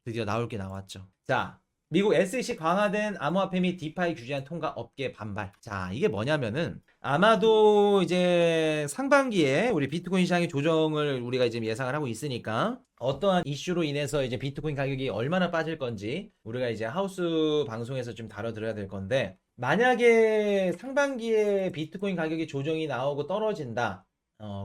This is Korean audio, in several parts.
드디어 나올 게 나왔죠. 자, 미국 SEC 강화된 암호화폐 및 디파이 규제안 통과 업계 반발. 자, 이게 뭐냐면은 아마도 이제 상반기에 우리 비트코인 시장의 조정을 우리가 이제 예상을 하고 있으니까 어떠한 이슈로 인해서 이제 비트코인 가격이 얼마나 빠질 건지 우리가 이제 하우스 방송에서 좀 다뤄드려야 될 건데, 만약에 상반기에 비트코인 가격이 조정이 나오고 떨어진다.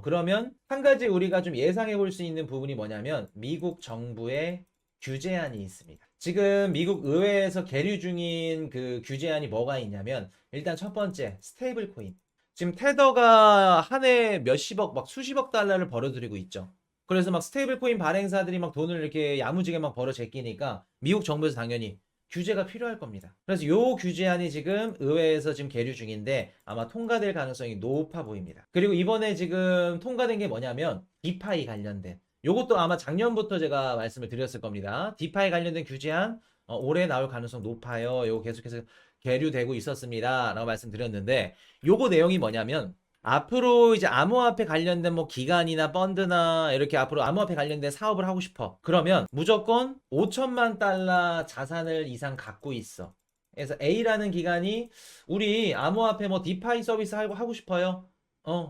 그러면 한 가지 우리가 좀 예상해 볼 수 있는 부분이 뭐냐면 미국 정부의 규제안이 있습니다. 지금 미국 의회에서 계류 중인 그 규제안이 뭐가 있냐면, 일단 첫 번째 스테이블 코인. 지금 테더가 한 해 몇십억 막 수십억 달러를 벌어들이고 있죠. 그래서 막 스테이블 코인 발행사들이 막 돈을 이렇게 야무지게 막 벌어 제끼니까 미국 정부에서 당연히 규제가 필요할 겁니다. 그래서 요 규제안이 지금 의회에서 지금 계류 중인데 아마 통과될 가능성이 높아 보입니다. 그리고 이번에 지금 통과된 게 뭐냐면 디파이 관련된, 요것도 아마 작년부터 제가 말씀을 드렸을 겁니다. 디파이 관련된 규제안 올해 나올 가능성 높아요. 요거 계속해서 계류되고 있었습니다. 라고 말씀드렸는데, 요거 내용이 뭐냐면 앞으로 이제 암호화폐 관련된 뭐 기관이나 펀드나 이렇게 앞으로 암호화폐 관련된 사업을 하고 싶어. 그러면 무조건 5천만 달러 자산을 이상 갖고 있어. 그래서 A라는 기관이 우리 암호화폐 뭐 디파이 서비스 하고 싶어요.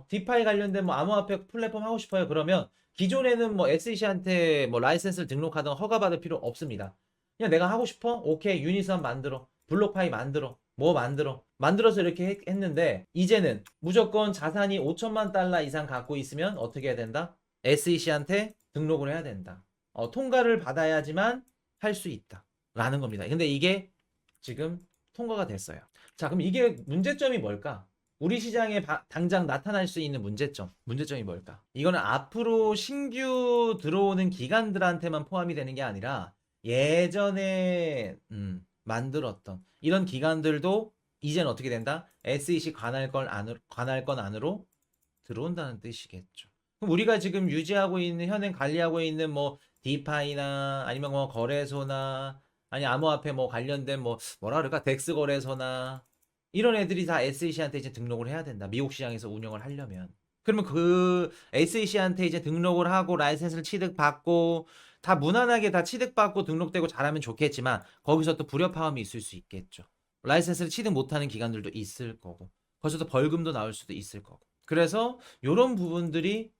디파이 관련된 뭐 암호화폐 플랫폼 하고 싶어요. 그러면 기존에는 뭐 SEC한테 뭐 라이센스를 등록하던 허가받을 필요 없습니다. 그냥 내가 하고 싶어? 오케이, 유니선 만들어. 블록파이 만들어. 뭐 만들어서 이렇게 했는데, 이제는 무조건 자산이 5천만 달러 이상 갖고 있으면 어떻게 해야 된다? SEC한테 등록을 해야 된다. 통과를 받아야지만 할 수 있다. 라는 겁니다. 근데 이게 지금 통과가 됐어요. 자, 그럼 이게 문제점이 뭘까? 우리 시장에 당장 나타날 수 있는 문제점이 뭘까? 이거는 앞으로 신규 들어오는 기관들한테만 포함이 되는 게 아니라 예전에 만들었던 이런 기관들도 이제는 어떻게 된다? SEC 관할권 안으로 들어온다는 뜻이겠죠. 그럼 우리가 지금 유지하고 있는, 현행 관리하고 있는 뭐 디파이나 아니면 뭐 거래소나 아니 암호화폐 뭐 관련된 뭐 뭐라 그럴까, 덱스 거래소나 이런 애들이 다 SEC한테 이제 등록을 해야 된다. 미국 시장에서 운영을 하려면. 그러면 그 SEC한테 이제 등록을 하고 라이센스를 취득받고 다 무난하게 다 취득받고 등록되고 잘하면 좋겠지만, 거기서 또 불협화음이 있을 수 있겠죠. 라이센스를 취득 못하는 기관들도 있을 거고, 거기서 또 벌금도 나올 수도 있을 거고. 그래서 이런 부분들이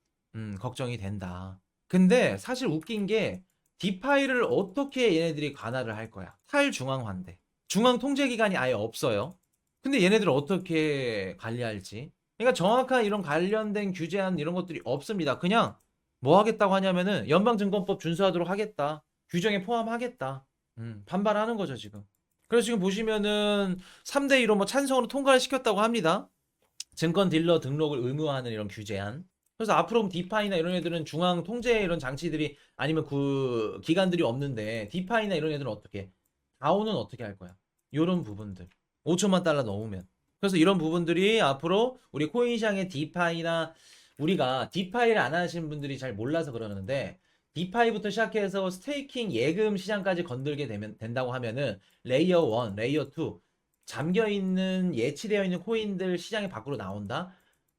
걱정이 된다. 근데 사실 웃긴 게 디파이를 어떻게 얘네들이 관할을 할 거야? 탈중앙화인데 중앙 통제기관이 아예 없어요. 근데 얘네들을 어떻게 관리할지. 그러니까 정확한 이런 관련된 규제안 이런 것들이 없습니다. 그냥 뭐 하겠다고 하냐면은 연방증권법 준수하도록 하겠다. 규정에 포함하겠다. 반발하는 거죠, 지금. 그래서 지금 보시면은 3대2로 뭐 찬성으로 통과를 시켰다고 합니다. 증권 딜러 등록을 의무화하는 이런 규제안. 그래서 앞으로 디파이나 이런 애들은 중앙 통제 이런 장치들이 아니면 그 기관들이 없는데 디파이나 이런 애들은 어떻게, 다오는 어떻게 할 거야? 이런 부분들 5천만 달러 넘으면. 그래서 이런 부분들이 앞으로 우리 코인 시장의 디파이나, 우리가 디파이를 안 하시는 분들이 잘 몰라서 그러는데, 디파이부터 시작해서 스테이킹 예금 시장까지 건들게 된다고 하면은 레이어 1, 레이어 2 잠겨 있는 예치되어 있는 코인들 시장에 밖으로 나온다?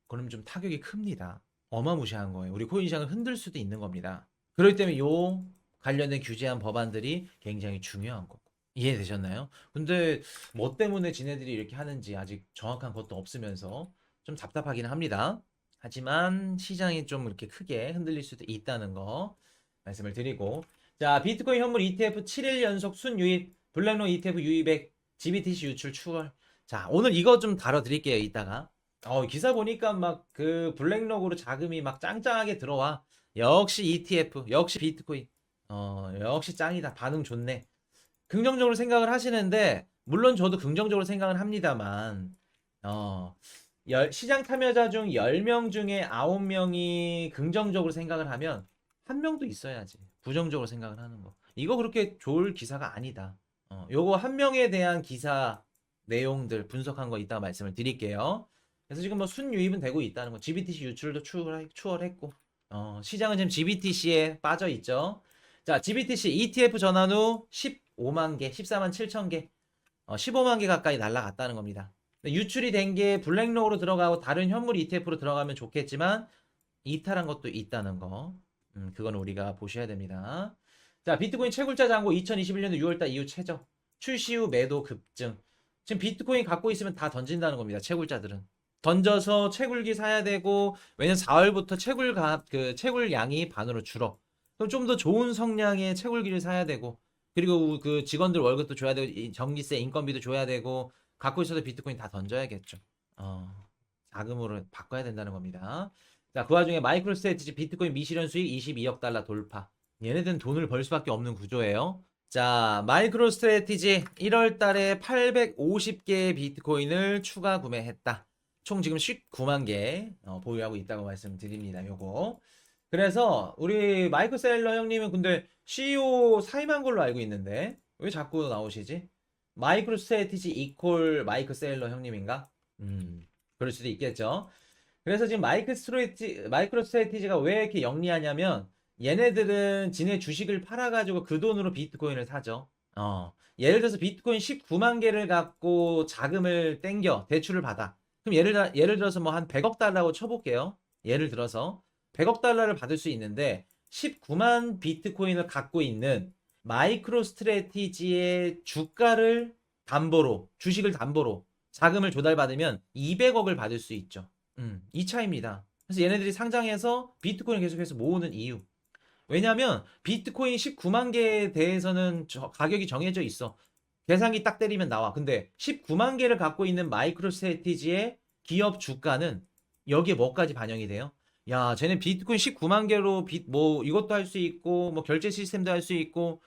그럼 좀 타격이 큽니다. 어마무시한 거예요. 우리 코인 시장을 흔들 수도 있는 겁니다. 그렇기 때문에 요 관련된 규제한 법안들이 굉장히 중요한 거고. 이해되셨나요? 근데 뭐 때문에 지네들이 이렇게 하는지 아직 정확한 것도 없으면서 좀 답답하긴 합니다. 하지만 시장이 좀 이렇게 크게 흔들릴 수도 있다는 거 말씀을 드리고, 자, 비트코인 현물 ETF 7일 연속 순유입, 블랙록 ETF 유입액, GBTC 유출 추월. 자, 오늘 이거 좀 다뤄드릴게요, 이따가. 기사 보니까 막 그 블랙록으로 자금이 막 짱짱하게 들어와. 역시 ETF, 역시 비트코인. 역시 짱이다. 반응 좋네. 긍정적으로 생각을 하시는데, 물론 저도 긍정적으로 생각을 합니다만, 어, 시장 참여자 중 10명 중에 9명이 긍정적으로 생각을 하면 한 명도 있어야지 부정적으로 생각을 하는 거. 이거 그렇게 좋을 기사가 아니다. 요거 한 명에 대한 기사 내용들 분석한 거 이따가 말씀을 드릴게요. 그래서 지금 뭐 순유입은 되고 있다는 거. GBTC 유출도 추월했고, 시장은 지금 GBTC에 빠져 있죠. 자, GBTC ETF 전환 후 15만 개, 14만 7천 개, 15만 개 가까이 날라갔다는 겁니다. 유출이 된 게 블랙록으로 들어가고 다른 현물 ETF로 들어가면 좋겠지만 이탈한 것도 있다는 거. 그건 우리가 보셔야 됩니다. 자, 비트코인 채굴자 잔고 2021년도 6월달 이후 최저. 출시 후 매도 급증. 지금 비트코인 갖고 있으면 다 던진다는 겁니다. 채굴자들은. 던져서 채굴기 사야 되고, 왜냐면 4월부터 채굴 양이 반으로 줄어. 그럼 좀 더 좋은 성량의 채굴기를 사야 되고, 그리고 그 직원들 월급도 줘야 되고, 전기세, 인건비도 줘야 되고, 갖고 있어도 비트코인 다 던져야겠죠. 자금으로 바꿔야 된다는 겁니다. 자, 그 와중에 마이크로 스트래티지 비트코인 미실현 수익 22억 달러 돌파. 얘네들은 돈을 벌 수밖에 없는 구조예요. 자, 마이크로 스트래티지 1월 달에 850개의 비트코인을 추가 구매했다. 총 지금 19만 개 보유하고 있다고 말씀드립니다. 요거. 그래서 우리 마이크 셀러 형님은 근데 CEO 사임한 걸로 알고 있는데 왜 자꾸 나오시지? 마이크로 스트래티지 이퀄 마이크 셀러 형님인가? 그럴 수도 있겠죠. 그래서 지금 마이크로 스트래티지가 왜 이렇게 영리하냐면 얘네들은 지네 주식을 팔아가지고 그 돈으로 비트코인을 사죠. 예를 들어서 비트코인 19만 개를 갖고 자금을 땡겨 대출을 받아. 그럼 예를 들어서 뭐 한 100억 달러라고 쳐볼게요. 예를 들어서 100억 달러를 받을 수 있는데 19만 비트코인을 갖고 있는 마이크로 스트래티지의 주가를 담보로, 주식을 담보로 자금을 조달받으면 200억을 받을 수 있죠. 이 차이입니다. 그래서 얘네들이 상장해서 비트코인을 계속해서 모으는 이유. 왜냐하면 비트코인 19만 개에 대해서는 가격이 정해져 있어. 계산기 딱 때리면 나와. 근데 19만 개를 갖고 있는 마이크로 스트래티지의 기업 주가는 여기에 뭐까지 반영이 돼요? 야, 쟤네 비트코인 19만 개로 뭐 이것도 할 수 있고 뭐 결제 시스템도 할 수 있고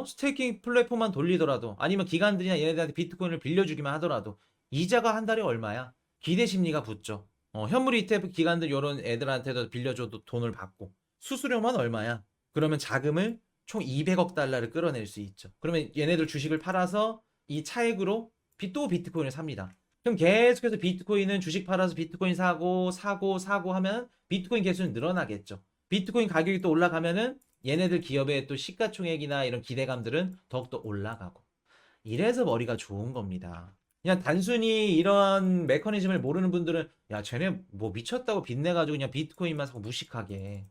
스테이킹 플랫폼만 돌리더라도 아니면 기관들이나 얘네들한테 비트코인을 빌려주기만 하더라도 이자가 한 달에 얼마야? 기대 심리가 붙죠. 현물 ETF 기관들 요런 애들한테도 빌려줘도 돈을 받고 수수료만 얼마야? 그러면 자금을 총 200억 달러를 끌어낼 수 있죠. 그러면 얘네들 주식을 팔아서 이 차액으로 또 비트코인을 삽니다. 그럼 계속해서 비트코인은 주식 팔아서 비트코인 사고 하면 비트코인 개수는 늘어나겠죠. 비트코인 가격이 또 올라가면은 얘네들 기업의 또 시가총액이나 이런 기대감들은 더욱더 올라가고. 이래서 머리가 좋은 겁니다. 그냥 단순히 이런 메커니즘을 모르는 분들은 야, 쟤네 뭐 미쳤다고 빚내가지고 그냥 비트코인만 사고 무식하게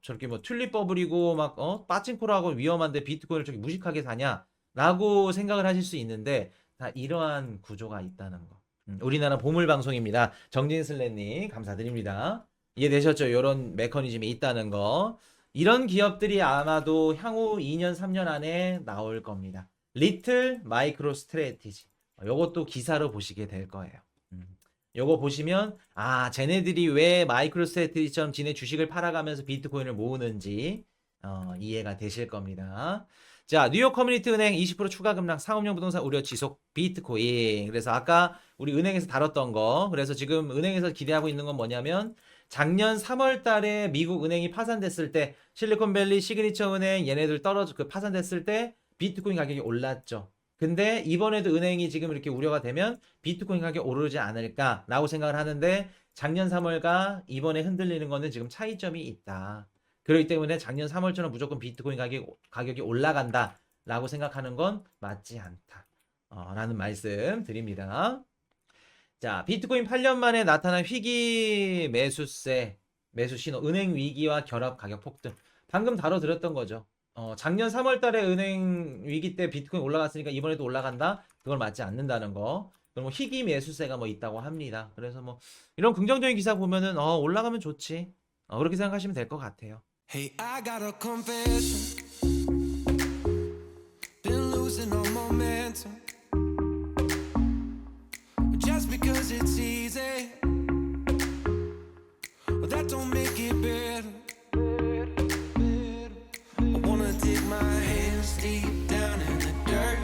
저렇게 뭐 튤립 버블이고 막 빠찡코라고 위험한데 비트코인을 저렇게 무식하게 사냐 라고 생각을 하실 수 있는데 다 이러한 구조가 있다는 거. 우리나라 보물방송입니다. 정진슬래님 감사드립니다. 이해되셨죠? 이런 메커니즘이 있다는 거. 이런 기업들이 아마도 향후 2년 3년 안에 나올 겁니다. 리틀 마이크로 스트래티지. 요것도 기사로 보시게 될 거예요. 요거 보시면 쟤네들이 왜 마이크로 스트래티지처럼 지네 주식을 팔아가면서 비트코인을 모으는지 이해가 되실 겁니다. 자, 뉴욕 커뮤니티 은행 20% 추가 급락, 상업용 부동산 우려 지속 비트코인. 그래서 아까 우리 은행에서 다뤘던 거. 그래서 지금 은행에서 기대하고 있는 건 뭐냐면 작년 3월 달에 미국 은행이 파산됐을 때 실리콘밸리, 시그니처 은행 얘네들 파산됐을 때 비트코인 가격이 올랐죠. 근데 이번에도 은행이 지금 이렇게 우려가 되면 비트코인 가격이 오르지 않을까라고 생각을 하는데 작년 3월과 이번에 흔들리는 거는 지금 차이점이 있다. 그렇기 때문에 작년 3월처럼 무조건 비트코인 가격이 올라간다라고 생각하는 건 맞지 않다. 라는 말씀 드립니다. 자, 비트코인 8년 만에 나타난 희귀 매수 신호, 은행 위기와 결합 가격 폭등. 방금 다뤄드렸던 거죠. 작년 3월 달에 은행 위기 때 비트코인 올라갔으니까 이번에도 올라간다? 그걸 맞지 않는다는 거. 그럼 뭐 희귀 매수세가 뭐 있다고 합니다. 그래서 뭐 이런 긍정적인 기사 보면은 올라가면 좋지. 그렇게 생각하시면 될 것 같아요. Hey, I got a confession. Been losing all momentum. Just because it's easy, but that don't make it better. I wanna dig my hands deep down in the dirt.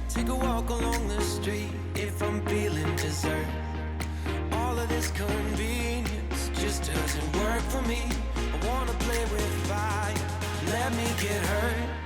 Take a walk along the street if I'm feeling dessert. All of this convenience just doesn't work for me. I wanna play with fire, let me get hurt.